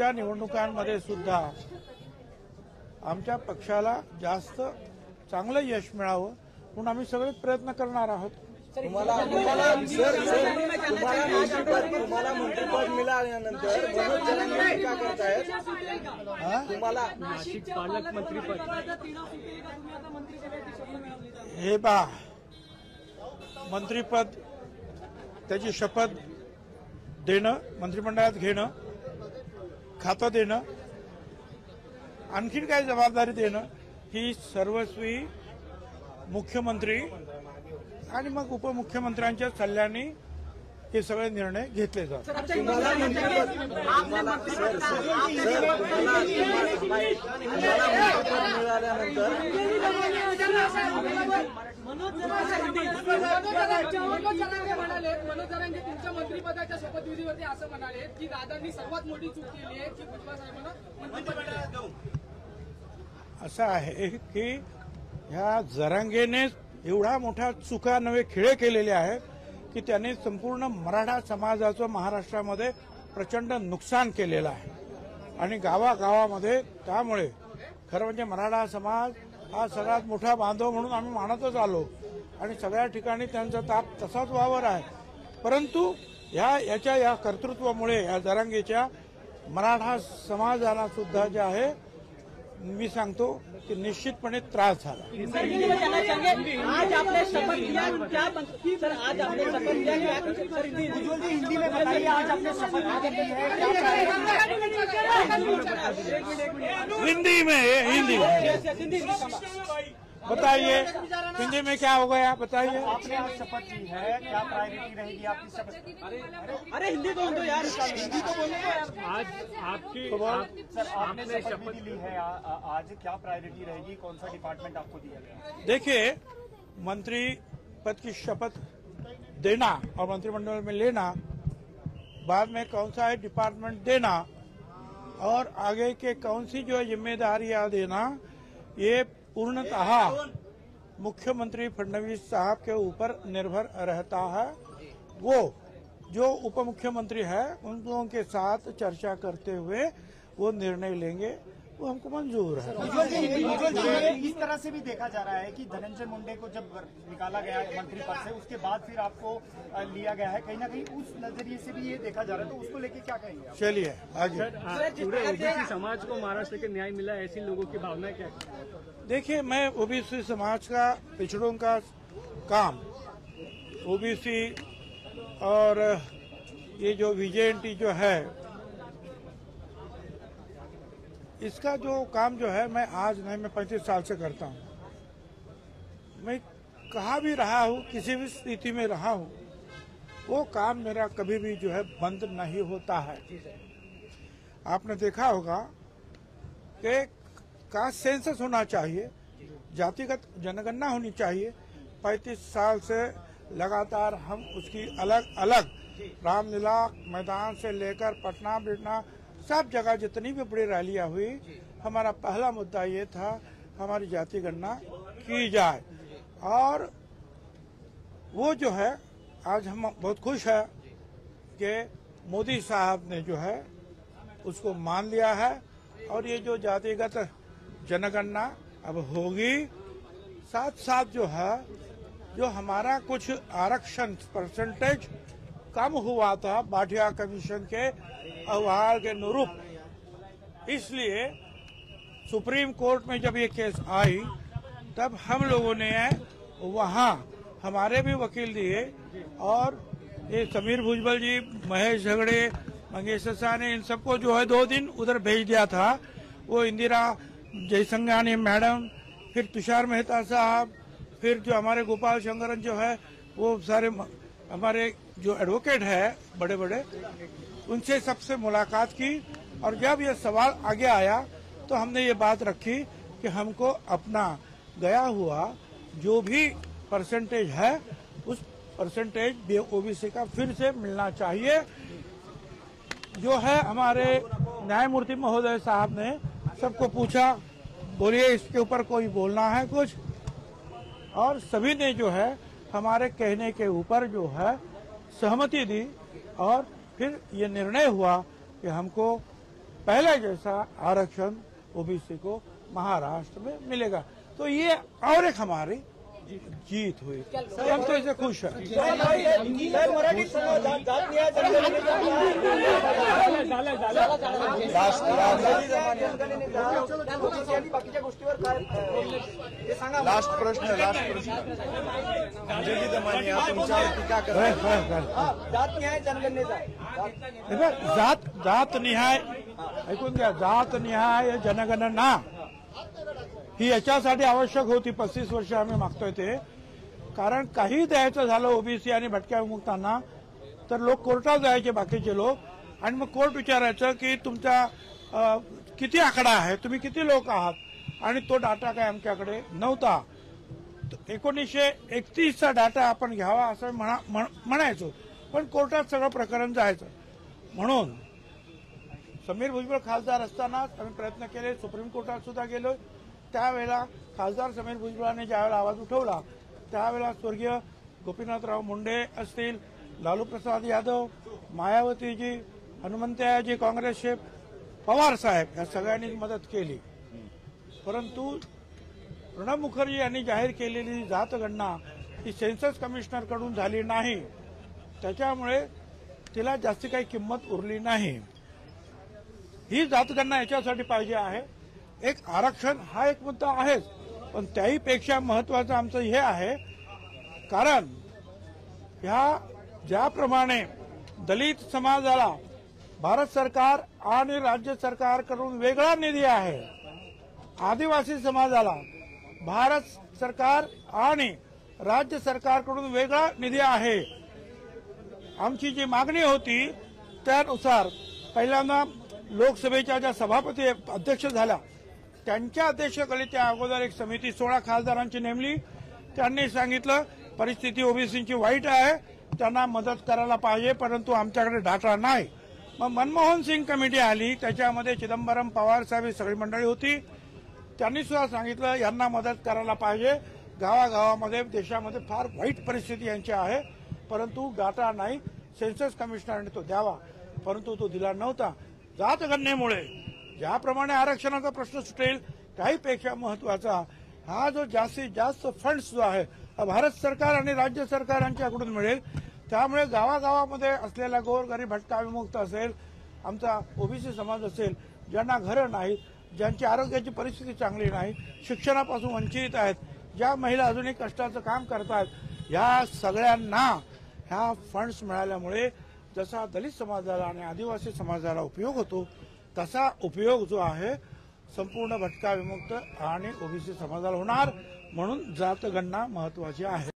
पुढच्या निवडणुकांमध्ये सुद्धा आमच्या पक्षाला जास्त चांगलं यश मिळावं म्हणून आम्ही सगळे प्रयत्न करणार आहोत। तुम्हाला मंत्रिपद मिळाल्यानंतर मनोज जरांगे टीका करतायत, तुम्हाला नाशिक पालकमंत्रीपद हे पहा, मंत्रिपद त्याची शपथ देणं, मंत्रिमंडळात घेणं, खातं देणं, आणखीन काही जबाबदारी देणं ही सर्वस्वी मुख्यमंत्री आणि मग उपमुख्यमंत्र्यांच्या सल्ल्याने हे सगळे निर्णय घेतले जातात। मनोज जरांगे तुमच्या मंत्रिपदाच्या शपथविधीवरती असं म्हणाले की दादांनी सर्वात मोठी चूक केली आहे की भुजबळ साहेबांना मंत्रिपद देऊ। असं आहे की ह्या जरांगेने एवढा मोठा चुका नवे खेळ केलेले आहेत की त्याने संपूर्ण मराठा समाजाचं महाराष्ट्रामध्ये प्रचंड नुकसान केलेलं आहे आणि गावागावामध्ये त्यामुळे खरं म्हणजे मराठा समाज हा सगळ्यात मोठा बांधव म्हणून आम्ही मानतच आलो आणि सगळ्या ठिकाणी त्यांचा ताप तसाच वावर आहे। परंतु याच्या या कर्तृत्वामुळे या जरांगेच्या मराठा समाजाला सुद्धा जे आहे मी सांगतो कि निश्चितपणे त्रास झाला। आज आपने शपथ लिया, क्या सर आज आपने शपथ लिया, हिंदी में बताइए आज आपने शपथ हिंदी में बताइए, हिंदी में क्या हो गया बताइए। आपने आज शपथ ली है, क्या प्रायोरिटी रहेगी आपकी शपथ? अरे हिंदी तो दो यार, हिंदी तो बोलो यार। आज आपकी सर आपने शपथ ली है, आज क्या प्रायोरिटी रहेगी, कौन सा डिपार्टमेंट आपको दिया गया? देखिए, मंत्री पद की शपथ देना और मंत्रिमंडल में लेना, बाद में कौन सा है डिपार्टमेंट देना और आगे के कौन सी जो जिम्मेदारियां देना, ये पूर्णतः मुख्यमंत्री फडणवीस साहब के ऊपर निर्भर रहता है। वो जो उप मुख्यमंत्री है उन लोगों के साथ चर्चा करते हुए वो निर्णय लेंगे, वो हमको मंजूर है। इस तरह से भी देखा जा रहा है कि धनंजय मुंडे को जब निकाला गया मंत्री पद से, उसके बाद फिर आपको लिया गया है, कहीं ना कहीं उस नजरिए से भी ये देखा जा रहा है, तो उसको लेके क्या कहेंगे आप? चलिए आगे। पूरे ओबीसी समाज को महाराष्ट्र के न्याय मिला, ऐसी लोगों की भावना क्या है? देखिए, मैं ओबीसी समाज का, पिछड़ों का काम, ओबीसी और ये जो VJNT जो है इसका जो काम जो है मैं आज नहीं, मैं 35 साल से करता हूँ। मैं कहाँ भी रहा हूँ, किसी भी स्थिति में रहा हूँ, वो काम मेरा कभी भी जो है बंद नहीं होता है। आपने देखा होगा कि कास्ट सेंसस होना चाहिए, जातिगत जनगणना होनी चाहिए। 35 साल से लगातार हम उसकी अलग अलग रामलीला मैदान से लेकर पटना बिटना सब जगह जितनी भी बड़ी रैलियां हुई, हमारा पहला मुद्दा ये था हमारी जाति गणना की जाए। और वो जो है आज हम बहुत खुश है कि मोदी साहब ने जो है उसको मान लिया है और ये जो जातिगत जनगणना अब होगी, साथ साथ जो है जो हमारा कुछ आरक्षण परसेंटेज कम हुआ था भाटिया कमीशन के अहवाल के अनुरूप, इसलिए सुप्रीम कोर्ट में जब ये केस आई तब हम लोगों ने वहाँ हमारे भी वकील दिए और ये समीर भुजबल जी, महेश झगड़े, मंगेश ससाने, इन सबको जो है 2 दिन उधर भेज दिया था। वो इंदिरा जयसंघानी मैडम, फिर तुषार मेहता साहब, फिर जो हमारे गोपाल शंकरन जो है, वो सारे हमारे जो एडवोकेट है बड़े बड़े, उनसे सबसे मुलाकात की। और जब ये सवाल आगे आया तो हमने ये बात रखी कि हमको अपना गया हुआ जो भी परसेंटेज है उस परसेंटेज ओबीसी का फिर से मिलना चाहिए। जो है हमारे न्यायमूर्ति महोदय साहब ने सबको पूछा, बोलिए इसके ऊपर कोई बोलना है कुछ, और सभी ने जो है हमारे कहने के ऊपर जो है सहमति दी और फिर ये निर्णय हुआ कि हमको पहले जैसा आरक्षण ओबीसी को महाराष्ट्र में मिलेगा। तो ये और एक हमारी जीत हुई, तो हम तो इसे खुश हैं। साहेब, मराठी समाज जात न्याय जनगणनेचा ओबीसी आणि बाकीच्या गोष्टीवर काय ते सांगा। लास्ट प्रश्न अंजली दमानी तुमच्यावर टीका करतात जात न्याय जनगणनेचा। जात निहाय ऐकून घ्या, जात निहाय जनगणना ही याच्यासाठी आवश्यक होती। 35 वर्ष आम्ही मागतोय ते, कारण काही द्यायचं झालं ओबीसी आणि भटक्या विमुक्तांना तर लोक कोर्टात जायचे बाकीचे लोक, आणि मग कोर्ट विचारायचं की तुमचा किती आकडा आहे, तुम्ही किती लोक आहात, आणि तो डाटा काय आमच्याकडे नव्हता। 1931चा डाटा आपण घ्यावा असं म्हणायचो, पण कोर्टात सगळं प्रकरण जायचं। म्हणून समीर भुजबळ खासदार असतानाच आम्ही प्रयत्न केले, सुप्रीम कोर्टात सुद्धा गेलो। त्यावेळेला खासदार समीर भुजबळांनी ज्यावेळेला आवाज उठवला त्यावेळेला स्वर्गीय गोपीनाथराव मुंडे असतील, लालू प्रसाद यादव, मायावतीजी, हनुमंतयाजी काँग्रेसचे, पवार साहेब या सगळ्यांनी मदत केली। परंतु प्रणब मुखर्जी यांनी जाहीर केलेली जातगणना ही सेन्सस कमिशनरकडून झाली नाही, त्याच्यामुळे तिला जास्ती काही किंमत उरली नाही। ही जातगणना याच्यासाठी पाहिजे आहे, एक आरक्षण हा एक मुद्दा आहेच, पण त्याहीपेक्षा महत्वाचं आमचं हे आहे, कारण ह्या ज्याप्रमाणे दलित समाजाला भारत सरकार आणि राज्य सरकारकडून वेगळा निधी आहे, आदिवासी समाजाला भारत सरकार आणि राज्य सरकारकडून वेगळा निधी आहे। आमची जी मागणी होती त्यानुसार पहिल्यांदा लोकसभेच्या ज्या सभापती अध्यक्ष झाल्या त्यांच्या अध्यक्षतेखाली त्या अगोदर एक समिती 16 खासदारांची नेमली। त्यांनी सांगितलं परिस्थिती ओबीसीची वाईट आहे, त्यांना मदत करायला पाहिजे, परंतु आमच्याकडे डाटा नाही। मग मनमोहन सिंग कमिटी आली, त्याच्यामध्ये चिदंबरम, पवार साहेब ही सगळी मंडळी होती। त्यांनी सुद्धा सांगितलं यांना मदत करायला पाहिजे, गावागावामध्ये देशामध्ये फार वाईट परिस्थिती यांची आहे, परंतु डाटा नाही, सेन्सस कमिशनरने तो द्यावा, परंतु तो दिला नव्हता। जातगणनेमुळे ज्याप्रमाणे आरक्षणाचा प्रश्न सुटेल त्याहीपेक्षा महत्वाचा हा जो जास्तीत जास्त फंड्स जो आहे भारत सरकार आणि राज्य सरकार यांच्याकडून मिळेल, त्यामुळे गावागावामध्ये असलेला गोरगरीब भटका विमुक्त असेल, आमचा ओबीसी समाज असेल, ज्यांना घरं नाहीत, ज्यांची आरोग्याची परिस्थिती चांगली नाही, शिक्षणापासून वंचित आहेत, ज्या महिला अजूनही कष्टाचं काम करतात, या सगळ्यांना ह्या फंड्स मिळाल्यामुळे जसा दलित समाजाला आणि आदिवासी समाजाला उपयोग होतो तसा उपयोग जो आहे संपूर्ण भटका विमुक्त आणि ओबीसी समाजाला होणार, म्हणून जातगणना महत्वाची आहे।